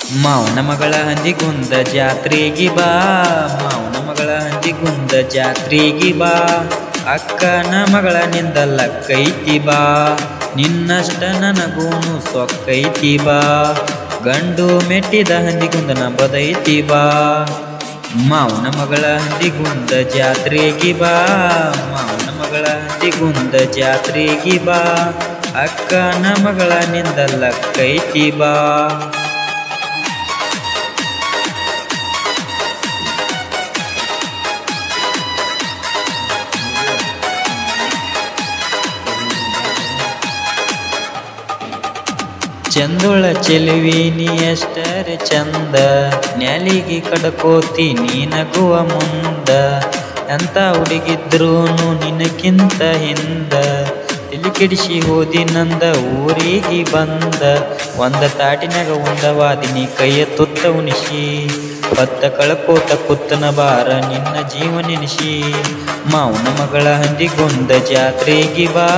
ಮಾವನ ಮಗಳ ಹಂದಿಗುಂದ ಜಾತ್ರೆಗೆ ಬಾ, ಮಾವನ ಮಗಳ ಹಂದಿಗುಂದ ಜಾತ್ರೆಗೆ ಬಾ, ಅಕ್ಕನ ಮಗಳ ನಿಂದಲಕ್ಕೈತಿ ಬಾ, ನಿನ್ನಷ್ಟ ನನಗೂನು ಸೊಕ್ಕೈತಿ ಬಾ, ಗಂಡು ಮೆಟ್ಟಿದ ಹಂದಿಗುಂದನ ಬದೈತಿ ಬಾ. ಮಾವನ ಮಗಳ ಹಂದಿಗುಂದ ಜಾತ್ರೆಗೆ ಬಾ, ಮಾವನ ಮಗಳ ಹಂದಿಗುಂದ ಜಾತ್ರೆಗೆ ಬಾ, ಅಕ್ಕನ ಮಗಳ ನಿಂದಲಕ್ಕೈತಿ ಬಾ. ಚಂದುಳ ಚೆಲುವಿ ನೀ ಎಷ್ಟರ ಚಂದ, ನ್ಯಾಲಿಗೆ ಕಡ್ಕೋತಿ ನೀನಗುವ ಮುಂದ, ಎಂತ ಹುಡುಗಿದ್ರೂನು ನಿನಕ್ಕಿಂತ ಹಿಂದ, ತಲಿ ಕೆಡಿಸಿ ಹೋದಿ ನಂದ ಊರಿಗೆ ಬಂದ, ಒಂದ ತಾಟಿನಾಗ ಉಂಡವಾದಿನಿ ಕೈಯ ತುತ್ತ ಉಣಿಸಿ, ಹೊತ್ತ ಕಳ್ಕೋತ ಕುತ್ತನ ಬಾರ ನಿನ್ನ ಜೀವ ನೆನೆಸಿ. ಮಾವನ ಮಗಳ ಹಂದಿಗುಂದ ಜಾತ್ರೆಗೆ ಬಾ.